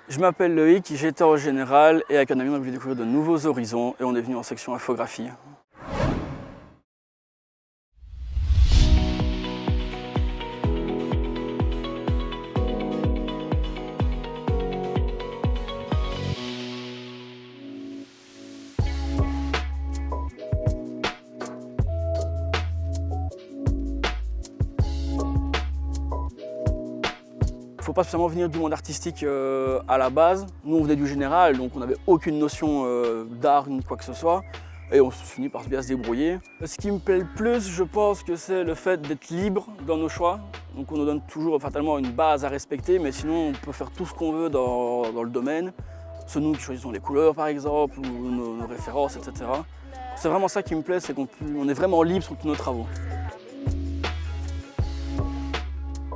Je m'appelle Loïc, j'étais en général et avec un ami on a voulu découvrir de nouveaux horizons et on est venu en section infographie. Il ne faut pas spécialement venir du monde artistique à la base. Nous, on venait du général, donc on n'avait aucune notion d'art ni quoi que ce soit. Et on finit par bien se débrouiller. Ce qui me plaît le plus, je pense que c'est le fait d'être libre dans nos choix. Donc on nous donne toujours fatalement une base à respecter, mais sinon on peut faire tout ce qu'on veut dans le domaine. C'est nous qui choisissons les couleurs par exemple, ou nos références, etc. C'est vraiment ça qui me plaît, c'est qu'on est vraiment libre sur tous nos travaux.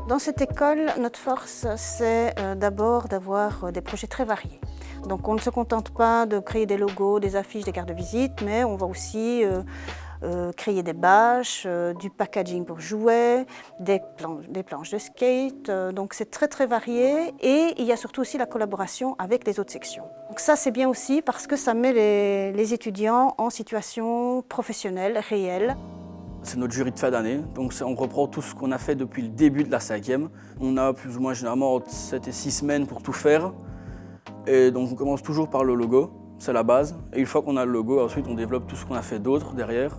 Dans cette école, notre force, c'est d'abord d'avoir des projets très variés. Donc on ne se contente pas de créer des logos, des affiches, des cartes de visite, mais on va aussi créer des bâches, du packaging pour jouets, des planches de skate. Donc c'est très très varié et il y a surtout aussi la collaboration avec les autres sections. Donc ça c'est bien aussi parce que ça met les étudiants en situation professionnelle, réelle. C'est notre jury de fin d'année, donc on reprend tout ce qu'on a fait depuis le début de la 5e. On a plus ou moins généralement entre 7 et 6 semaines pour tout faire. Et donc on commence toujours par le logo, c'est la base. Et une fois qu'on a le logo, ensuite on développe tout ce qu'on a fait d'autre derrière.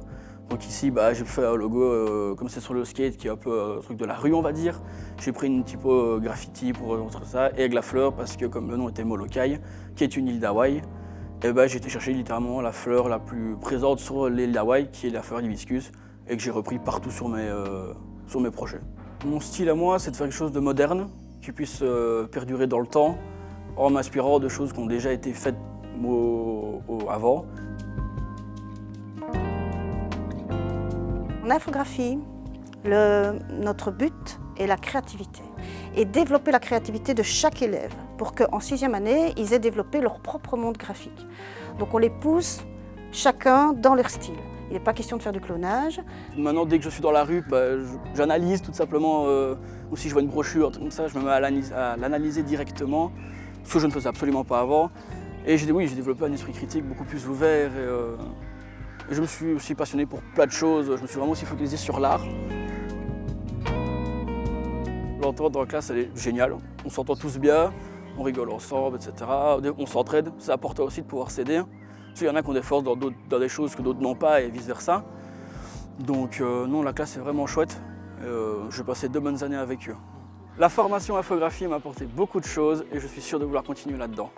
Donc ici, j'ai fait un logo, comme c'est sur le skate, qui est un peu un truc de la rue on va dire. J'ai pris une typo graffiti pour montrer ça, et avec la fleur, parce que comme le nom était Molokai, qui est une île d'Hawaï, et j'ai été chercher littéralement la fleur la plus présente sur l'île d'Hawaï, qui est la fleur d'hibiscus, et que j'ai repris partout sur mes projets. Mon style à moi, c'est de faire quelque chose de moderne, qui puisse perdurer dans le temps, en m'inspirant de choses qui ont déjà été faites avant. En infographie, notre but est la créativité et développer la créativité de chaque élève pour qu'en 6e année, ils aient développé leur propre monde graphique. Donc on les pousse chacun dans leur style. Il n'est pas question de faire du clonage. Maintenant, dès que je suis dans la rue, j'analyse tout simplement, ou si je vois une brochure, comme ça, je me mets à l'analyser directement, ce que je ne faisais absolument pas avant. Et j'ai développé un esprit critique beaucoup plus ouvert. Et je me suis aussi passionné pour plein de choses. Je me suis vraiment aussi focalisé sur l'art. L'entente dans la classe, elle est géniale. On s'entend tous bien, on rigole ensemble, etc. On s'entraide. C'est important aussi de pouvoir s'aider. Il y en a qui ont des forces dans des choses que d'autres n'ont pas et vice-versa. Donc non, la classe est vraiment chouette. Je vais passer 2 bonnes années avec eux. La formation infographie m'a apporté beaucoup de choses et je suis sûr de vouloir continuer là-dedans.